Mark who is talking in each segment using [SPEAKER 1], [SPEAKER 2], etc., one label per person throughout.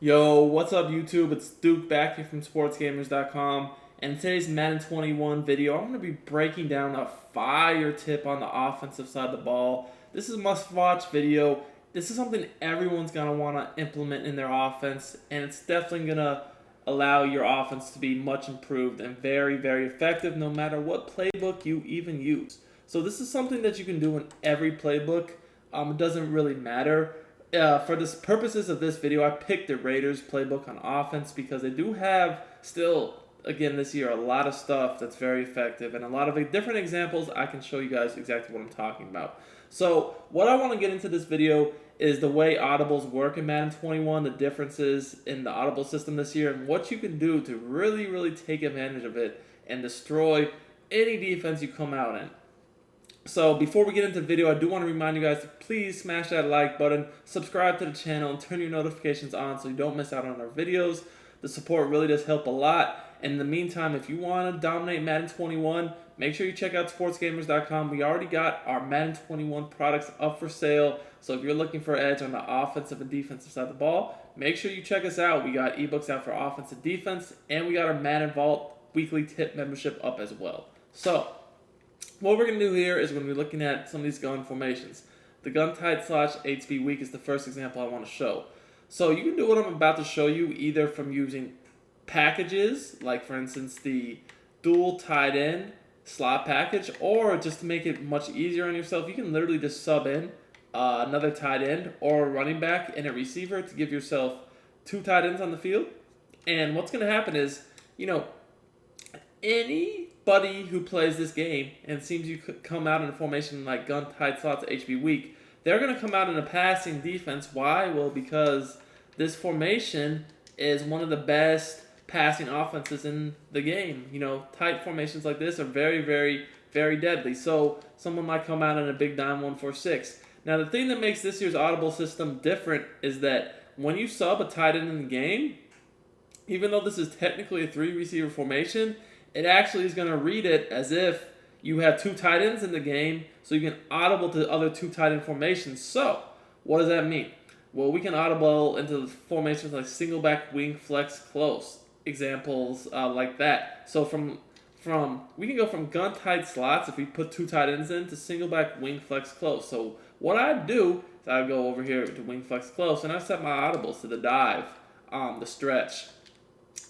[SPEAKER 1] Yo, what's up YouTube? It's Duke back here from sportsgamers.com, and in today's Madden 21 video, I'm going to be breaking down a fire tip on the offensive side of the ball. This is a must-watch video. This is something everyone's going to want to implement in their offense, and it's definitely going to allow your offense to be much improved and very, very effective no matter what playbook you even use. So this is something that you can do in every playbook. It doesn't really matter. For the purposes of this video, I picked the Raiders playbook on offense because they do have still, again this year, a lot of stuff that's very effective and a lot of different examples. I can show you guys exactly what I'm talking about. So what I want to get into this video is the way audibles work in Madden 21, the differences in the audible system this year, and what you can do to really, really take advantage of it and destroy any defense you come out in. So before we get into the video, I do want to remind you guys to please smash that like button, subscribe to the channel, and turn your notifications on so you don't miss out on our videos. The support really does help a lot. And in the meantime, if you want to dominate Madden 21, make sure you check out sportsgamers.com. We already got our Madden 21 products up for sale. So if you're looking for an edge on the offensive and defensive side of the ball, make sure you check us out. We got ebooks out for offense and defense, and we got our Madden Vault weekly tip membership up as well. So what we're going to do here is we're going to be looking at some of these gun formations. The gun tight slash HB weak is the first example I want to show. So you can do what I'm about to show you either from using packages, like for instance the dual tight end slot package, or just to make it much easier on yourself, you can literally just sub in another tight end or a running back and a receiver to give yourself two tight ends on the field. And what's going to happen is, anybody who plays this game and seems you could come out in a formation like gun tight slots HB weak, they're going to come out in a passing defense. Why? Well, because this formation is one of the best passing offenses in the game. Tight formations like this are very, very, very deadly. So someone might come out in a big dime 1-4-6. Now, the thing that makes this year's audible system different is that when you sub a tight end in the game, even though this is technically a three receiver formation, it actually is going to read it as if you have two tight ends in the game, so you can audible to other two tight end formations. So, what does that mean? Well, we can audible into formations like single back, wing, flex, close. Examples like that. So we can go from gun tight slots if we put two tight ends in to single back, wing, flex, close. So what I do is I go over here to wing, flex, close, and I set my audibles to the dive, the stretch,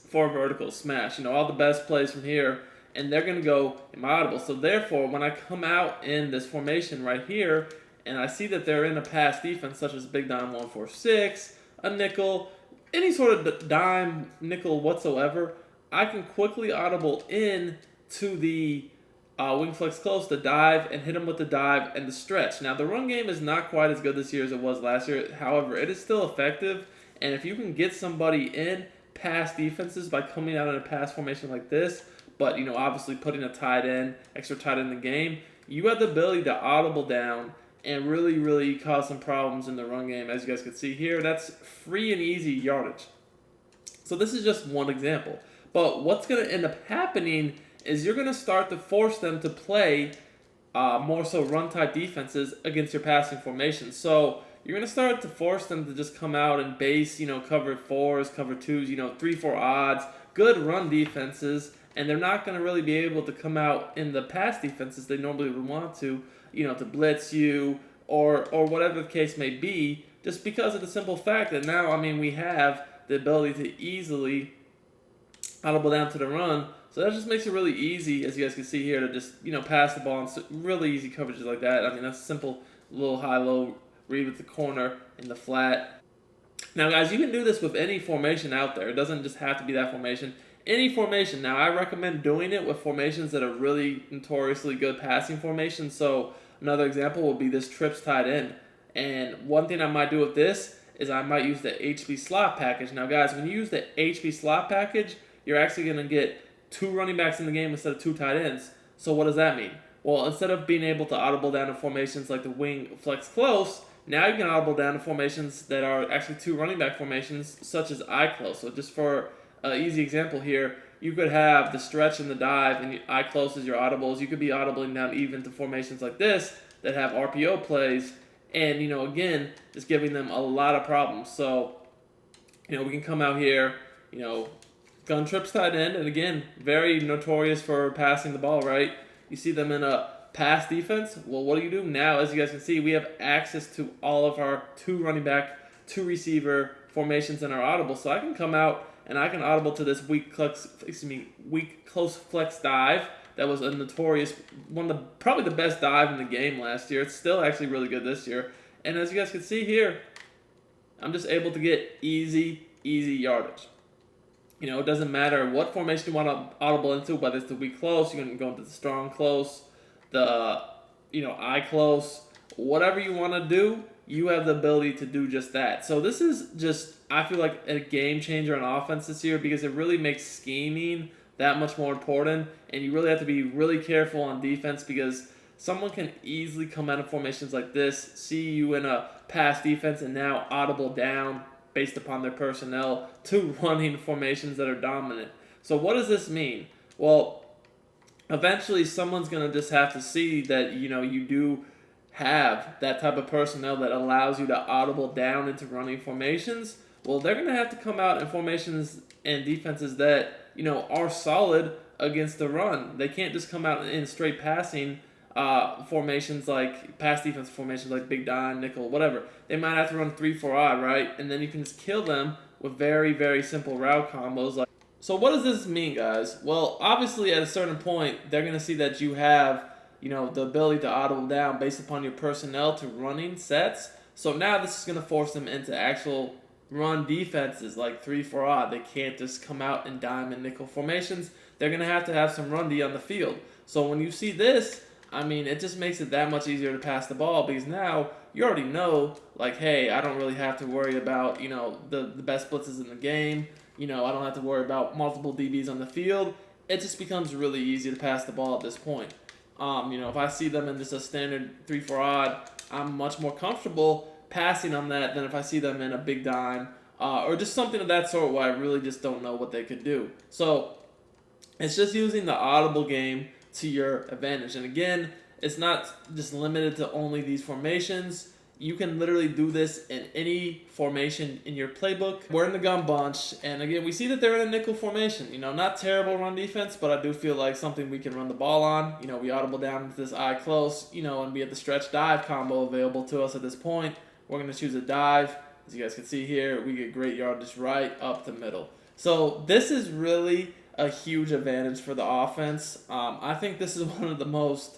[SPEAKER 1] for vertical smash, all the best plays from here, and they're going to go in my audible. So therefore, when I come out in this formation right here, and I see that they're in a pass defense, such as big dime 1-4-6, a nickel, any sort of dime, nickel whatsoever, I can quickly audible in to the wing flex close, the dive, and hit them with the dive and the stretch. Now, the run game is not quite as good this year as it was last year. However, it is still effective, and if you can get somebody in pass defenses by coming out in a pass formation like this, but obviously putting a extra tight end in the game, you have the ability to audible down and really, really cause some problems in the run game. As you guys can see here, that's free and easy yardage. So this is just one example. But what's going to end up happening is you're going to start to force them to play more so run-type defenses against your passing formation. So you're going to start to force them to just come out and base, cover 4s, cover 2s, 3-4 odds, good run defenses, and they're not going to really be able to come out in the pass defenses they normally would want to blitz you or whatever the case may be, just because of the simple fact that now, we have the ability to easily audible down to the run. So that just makes it really easy, as you guys can see here, to just, pass the ball and really easy coverages like that. That's a simple little high-low read with the corner in the flat. Now, guys, you can do this with any formation out there. It doesn't just have to be that formation. Any formation. Now, I recommend doing it with formations that are really notoriously good passing formations. So another example would be this trips tight end. And one thing I might do with this is I might use the HB slot package. Now, guys, when you use the HB slot package, you're actually going to get two running backs in the game instead of two tight ends. So what does that mean? Well, instead of being able to audible down to formations like the wing flex close, now you can audible down to formations that are actually two running back formations, such as I close. So just for an easy example here, you could have the stretch and the dive, and I close as your audibles. You could be audibling down even to formations like this that have RPO plays, and again, just giving them a lot of problems. So We can come out here, you know, gun trips tight end, and again, very notorious for passing the ball, right? You see them in a pass defense. Well, what do? Now, as you guys can see, we have access to all of our 2 running back, 2 receiver formations in our audible. So I can come out and I can audible to this weak close flex dive that was a notorious probably the best dive in the game last year. It's still actually really good this year. And as you guys can see here, I'm just able to get easy yardage. It doesn't matter what formation you want to audible into, whether it's the weak close, you're going to go into the strong close, the eye close, whatever you want to do, you have the ability to do just that. So this is just, I feel like, a game changer on offense this year because it really makes scheming that much more important, and you really have to be really careful on defense because someone can easily come out of formations like this, see you in a pass defense, and now audible down based upon their personnel to running formations that are dominant. So what does this mean? Well, eventually someone's going to just have to see that, you do have that type of personnel that allows you to audible down into running formations. Well, they're going to have to come out in formations and defenses that, are solid against the run. They can't just come out in straight passing formations like pass defense formations like big dime, nickel, whatever. They might have to run 3-4 odd, right? And then you can just kill them with very, very simple route combos. So what does this mean, guys? Well, obviously at a certain point, they're going to see that you have, the ability to audible down based upon your personnel to running sets. So now this is going to force them into actual run defenses like 3-4 odd. They can't just come out in dime and nickel formations. They're going to have some run D on the field. So when you see this, it just makes it that much easier to pass the ball because now you already know, like, hey, I don't really have to worry about, the best blitzes in the game. I don't have to worry about multiple DBs on the field. It just becomes really easy to pass the ball at this point. If I see them in just a standard 3-4 odd, I'm much more comfortable passing on that than if I see them in a big dime or just something of that sort where I really just don't know what they could do. So it's just using the audible game to your advantage. And again, it's not just limited to only these formations. You can literally do this in any formation in your playbook. We're in the gun bunch, and again, we see that they're in a nickel formation. Not terrible run defense, but I do feel like something we can run the ball on. We audible down into this eye close, and we have the stretch dive combo available to us at this point. We're going to choose a dive. As you guys can see here, we get great yardage right up the middle. So this is really a huge advantage for the offense. I think this is one of the most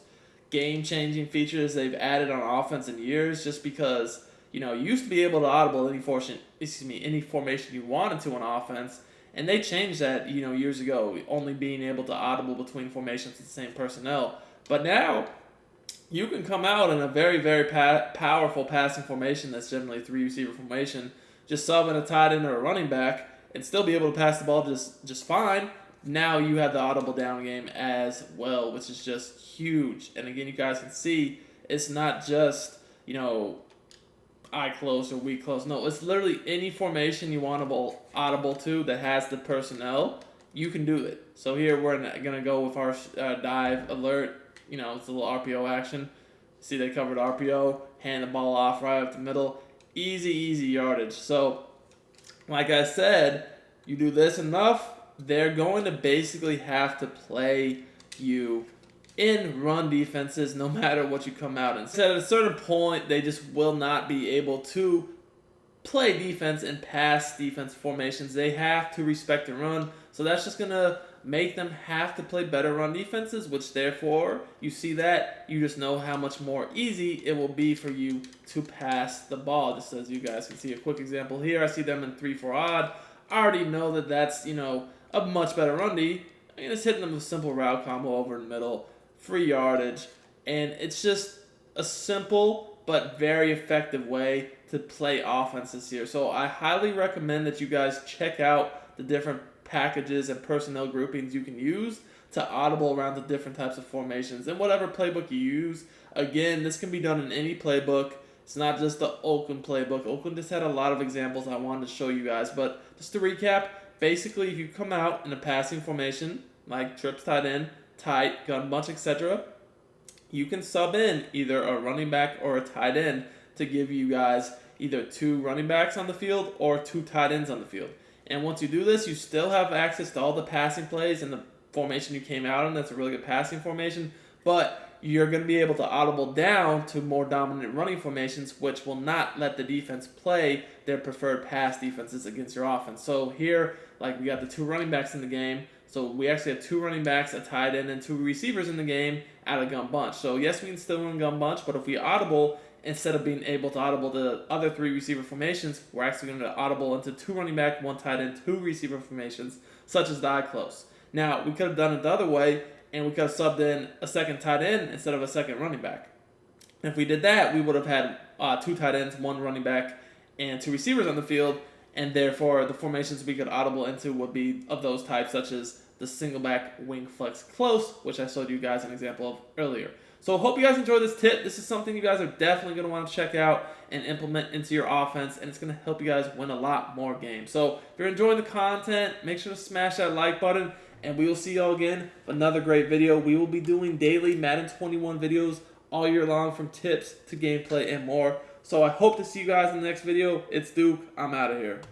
[SPEAKER 1] game-changing features they've added on offense in years just because, you used to be able to audible any formation you wanted to on offense, and they changed that, years ago, only being able to audible between formations with the same personnel. But now, you can come out in a very, very powerful passing formation that's generally a 3-receiver formation, just sub in a tight end or a running back, and still be able to pass the ball just fine. Now you have the audible down game as well, which is just huge. And again, you guys can see it's not just, eye close or weak close. No, it's literally any formation you want to audible to that has the personnel, you can do it. So here we're going to go with our dive alert. It's a little RPO action. See, they covered RPO, hand the ball off right up the middle. Easy yardage. So, like I said, you do this enough, they're going to basically have to play you in run defenses no matter what you come out in. So at a certain point, they just will not be able to play defense and pass defense formations. They have to respect the run. So that's just going to make them have to play better run defenses, which therefore, you see that, you just know how much more easy it will be for you to pass the ball. Just as you guys can see a quick example here. I see them in 3-4 odd. I already know that that's, a much better run D. It's hitting them with a simple route combo over the middle, free yardage, and it's just a simple but very effective way to play offense this year. So I highly recommend that you guys check out the different packages and personnel groupings you can use to audible around the different types of formations and whatever playbook you use. Again, this can be done in any playbook. It's not just the Oakland playbook. Oakland just had a lot of examples I wanted to show you guys, but just to recap, basically if you come out in a passing formation like trips tight end, tight, gun bunch, etc., you can sub in either a running back or a tight end to give you guys, either 2 running backs on the field or 2 tight ends on the field. And once you do this, you still have access to all the passing plays in the formation you came out in. That's a really good passing formation. But you're going to be able to audible down to more dominant running formations, which will not let the defense play their preferred pass defenses against your offense. So here, like, we got the 2 running backs in the game. So we actually have 2 running backs, a tight end, and 2 receivers in the game at a gun bunch. So yes, we can still run gun bunch, but if we audible, instead of being able to audible the other 3 receiver formations, we're actually going to audible into 2 running back, 1 tight end, 2 receiver formations, such as the eye close. Now, we could have done it the other way, and we could have subbed in a second tight end instead of a second running back. And if we did that, we would have had 2 tight ends, 1 running back, and 2 receivers on the field, and therefore the formations we could audible into would be of those types, such as the single back wing flex close, which I showed you guys an example of earlier. So I hope you guys enjoyed this tip. This is something you guys are definitely going to want to check out and implement into your offense, and it's going to help you guys win a lot more games. So if you're enjoying the content, make sure to smash that like button, and we will see y'all again for another great video. We will be doing daily Madden 21 videos all year long, from tips to gameplay and more. So I hope to see you guys in the next video. It's Duke. I'm out of here.